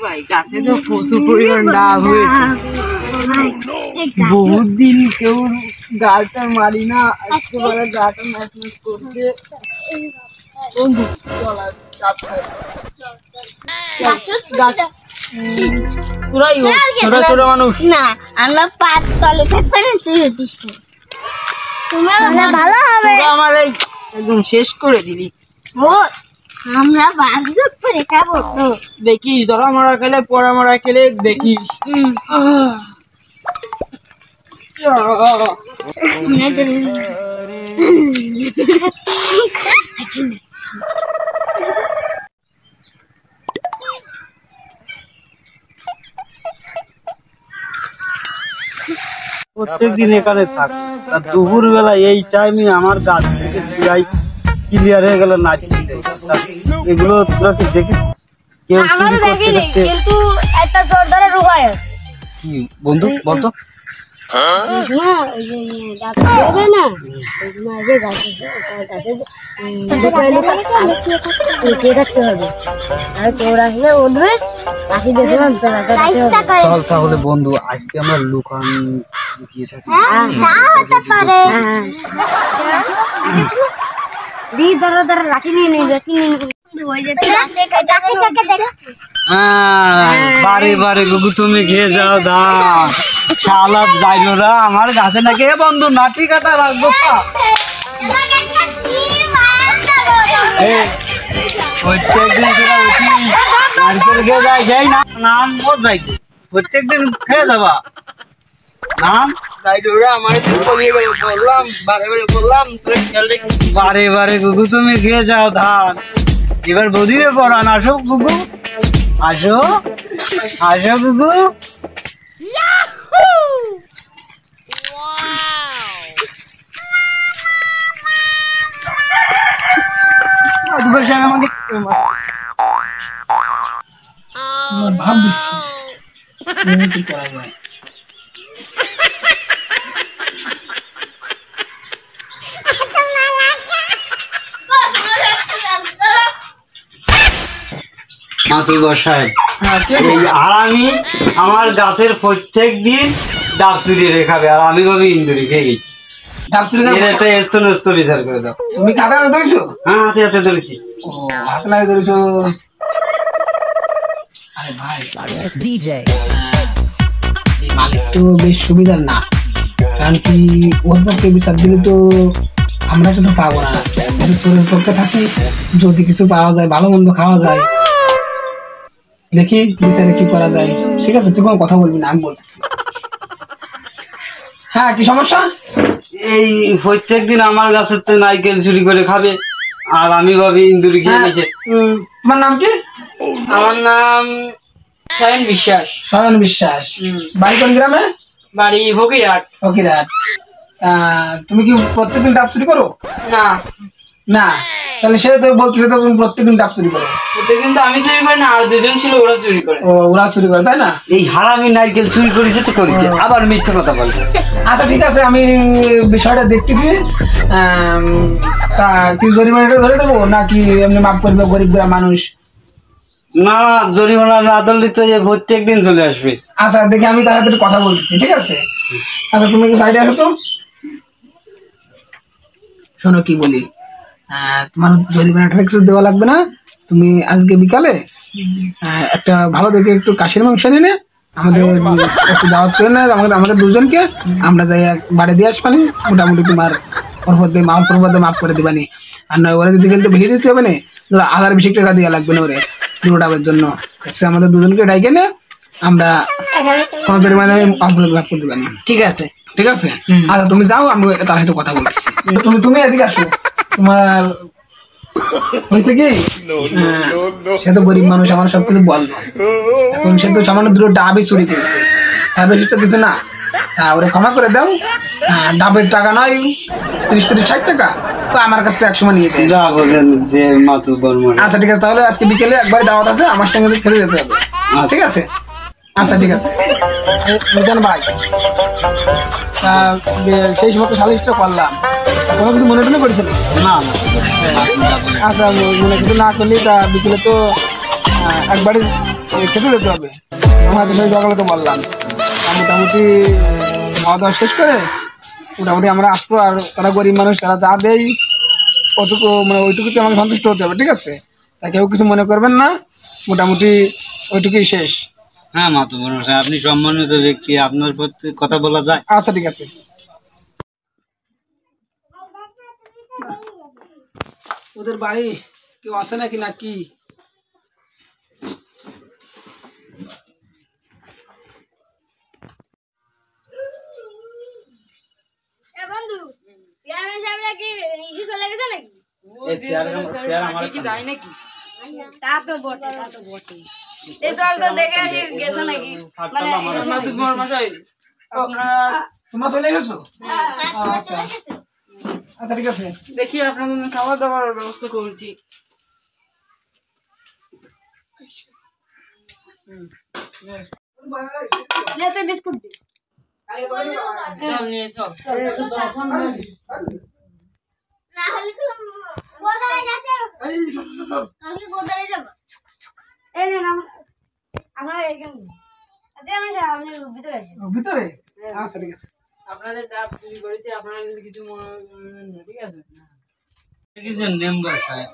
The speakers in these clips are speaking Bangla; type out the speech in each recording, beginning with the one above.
ভাই গাছে তো প্রচুর পরিমাণ ডাব হয়েছে, বহুত দিন কেউ গাছটা মারি না, আজকে বলে গাছটা ম্যাচ করছে। বন্ধু ছোট মানুষ না, আমরা পাঁচ তলে ভালো হবে। আমার এই একদম শেষ করে দিলি। আমরা বাগদুগ করে খাবো তো। দেখিস ধরা মারা খেলে পড়া মারা খেলে দেখিস। প্রত্যেকদিন এখানে থাক, আর দুপুর বেলা এই টাইমে আমার গাছ থেকে প্রায় ক্লিয়ার হয়ে গেল না। এগুলো তোরা কি দেখিস? কেউ চুরি করতে দেখতে? কিন্তু একটা জোরদারের উপায় আছে। কি বন্ধু বলতো? চল তাহলে বন্ধু আজকে আমরা লুকিয়ে থাকি। লাঠি নিয়ে বারে বারে গুগু তুমি খেয়ে যাও দা শালা যাইলো না আমার গাছে নাকি। বন্ধু নাটি কাটা রাখবো প্রত্যেকদিন খেয়ে যাবা নাম বারে বারে গুগু তুমি খেয়ে যাও ধান। এবার বদিবে পড়ান, আসো গুগু আসো আসো গুগু। ভাবছি করা যায়। আর আমি আমার গাছের প্রত্যেক দিন ডাব চুরি রেখাবে, আর আমি ভাবি ইন্দুরি খেয়ে গেছি। একটা এস্ত বিচার করে দাও। তুমি কাদা ধরেছো? হ্যাঁ হাতে হাতে ধরেছি। ও হাত লাগে ধরেছো? আরে ভাই মালিক তো বেশ সুবিধার না, কারণ কি ওর পক্ষে বিচার দিলে তো আমরা তো পাবো না। চোরের পক্ষে থাকি, যদি কিছু পাওয়া যায় ভালো মন্দ খাওয়া যায়, দেখি বিচারে কি করা যায়। ঠিক আছে তুই কোনো কথা বলবি না, আমি বলছি। হ্যাঁ কি সমস্যা? এই প্রত্যেক দিন আমার গাছের নারকেল চুরি করে খাবে, আর আমি ভাবি ইন্দুরি খেয়ে গেছে। তোমার নাম কি? আমার নাম সায়ন বিশ্বাস। সায়ন বিশ্বাস। বাড়ি কোন গ্রামে? বাড়ি ফকিরহাট। ফকিরহাট। তুমি কি প্রত্যেকদিন ডাব চুরি করো? না না, তাহলে সে তো বলতেছে তো তুমি প্রত্যেকদিন ডাব চুরি করো। প্রত্যেকদিন তো আমি চুরি করি না, আর দুজন ছিল ওরা চুরি করে। ও ওরা চুরি করে তাই না? এই হারামি নারকেল চুরি করেছে তো করেছে, আবার মিথ্যা কথা বলছে। আচ্ছা ঠিক আছে, আমি বিষয়টা দেখতেছি। তা কি জরিমানাটা ধরে দেবো নাকি এমনি মাফ করবে গরিব মানুষ? না জরিমানা না ধরলে তো প্রত্যেক দিন চলে আসবে। আচ্ছা দেখি আমি তাড়াতাড়ি কথা বলতেছি, ঠিক আছে? আচ্ছা তুমি কি সাইডে আসো তো। শোনো কি বলি, তোমার জরিমানাটা কিছু দেওয়া লাগবে না। তুমি আজকে বিকালে একটা ভালো দেখে একটু কাশির মাংস এনে আমাদের একটু দাওয়াত করে না, আমাদের দুজনকে আমরা যাই বাড়ি দিয়ে আসবানি। মোটামুটি তোমার মাফ করে দিবানি। আর নয় ওরা যদি গেলে তো বেশি দিতে হবে না, 1020 টাকা দেওয়া লাগবে না ওরে দুটো ডাবের জন্য। আমাদের দুজনকে ডাইকে নে, আমরা কোনো জরিমানায় মাফ করে দিবানি। ঠিক আছে ঠিক আছে? আচ্ছা তুমি যাও, আমি তার সাথে কথা বলছি। তুমি এদিকে আসো। তোমার হয়েছে কি, সে তো গরিব মানুষ, আমার সবকিছু বললো। এখন সে তো সামান্য দুটো ডাবই চুরি করেছে, তার বেশি তো কিছু না। ওরা ক্ষমা করে দাও। ডাবের টাকা নয় 30-60 টাকা, তো আমার কাছ থেকে 1 সময় নিয়ে যায়। আচ্ছা ঠিক আছে, তাহলে আজকে বিকেলে একবার দাওয়াত আছে, আমার সঙ্গে খেতে যেতে হবে। ঠিক আছে? আচ্ছা ঠিক আছে মিজান ভাই, সেই সময় তো সালিশটা করলাম, কোনো কিছু মনে টনে করেছে না? না আচ্ছা মনে কিছু না করলে তা বিকেলে তো একবারে খেতে যেতে হবে। আমার তো সেই সকালে তো বললাম মোটামুটি খাওয়া দাওয়া শেষ করে মোটামুটি আমরা আসবো। আর তারা গরিব মানুষ, তারা যা দেয় ওটুকু মানে ওইটুকুতে আমাকে সন্তুষ্ট হতে হবে, ঠিক আছে? তা কেউ কিছু মনে করবেন না, মোটামুটি ওইটুকুই শেষ। হ্যাঁ মাতবর মশাই, আপনি সম্মানিত ব্যক্তি, আপনার প্রতি কথা বলা যায়? আচ্ছা ঠিক আছে। ওদের বাড়ি কেউ আসে নাকি নাকি? বন্ধু চেয়ারম্যান সাহেবরা কি ইসে চলে গেছে নাকি? কি দেয় নাকি? তা তো বটে, তা তো বটে। এই চল তো দেখে আসি গেছে নাকি, মানে মাতুব্বর মশাই আপনারা তোমরা চলে এসেছো? আচ্ছা আচ্ছা ঠিক আছে। দেখি আপনার জন্য খাওয়া দাওয়ার ব্যবস্থা করছি। নে তুই বিস্কুট দে। চল নিয়ে চল। না হলে কোথায় যাচ্ছে? আমি কোথায় যাব? এই না আমরা এখানে আচ্ছা আমি সামনে ভিতরে আসি। ভিতরে? আচ্ছা ঠিক আছে। আপনাদের ডাব চুরি করেছি, আপনারা যদি কিছু মনে করবেন না, ঠিক আছে? দেখেছেন মেম্বার সাহেব,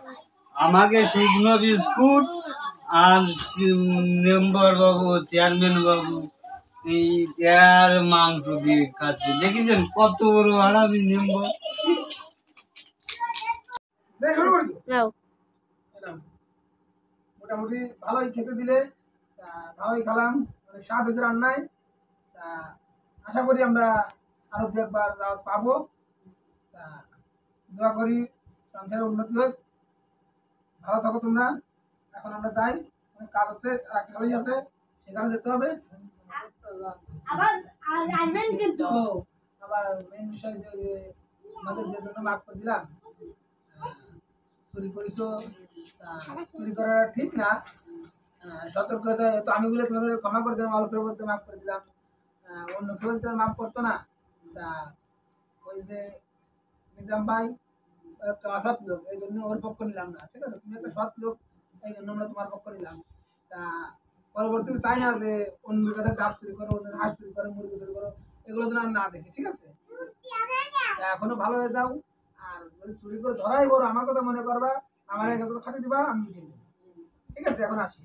আমাকে শুকনো বিস্কুট আর মেম্বার বাবু, চেয়ারম্যান বাবু এই আর মাংস দিয়ে খাচ্ছে। দেখেছেন কত বড় হারামি মেম্বার। দেখ শুরু করছো? নাও এলাম। মোটামুটি ভালোই খেতে দিলে, তা ভালোই খেলাম, অনেক স্বাদ হয়েছে রান্নায়। তা আশা করি আমরা আরো দু একবার দাওয়াত পাবো। তা দোয়া করি সংসারের উন্নতি হোক। ভালো থাকো তোমরা। এখন আমরা যাই, অনেক কাজ আছে, একটা কলেজ আছে, সেখানে যেতে হবে। আবার আসবেন কিন্তু। তো আবার মেন বিষয় যে আমাদের যে জন্য মাফ করে দিলাম, চুরি করেছো, তা চুরি করা ঠিক না। সতর্কতা তো আমি বলে তোমাদের ক্ষমা করে দিলাম, অল্পের মধ্যে মাফ করে দিলাম। অন্য কেউ তো মাফ করতো না। তা ওই যে নিজাম ভাই একটা অসৎ লোক, এই জন্য ওর পক্ষ নিলাম না, ঠিক আছে? তুমি একটা সৎ লোক, এই জন্য আমরা তোমার পক্ষ নিলাম। তা পরবর্তীতে চাই না যে অন্যের কাছে ডাব চুরি করো, অন্যের হাঁস চুরি করো, মুরগি চুরি করো, এগুলো যেন আমি না দেখি, ঠিক আছে? তা এখনো ভালো হয়ে যাও। আর যদি চুরি করে ধরাই বড়, আমার কথা মনে করবা, আমার কাছে খাতে দিবা, আমি উঠিয়ে দেবো, ঠিক আছে? এখন আসি।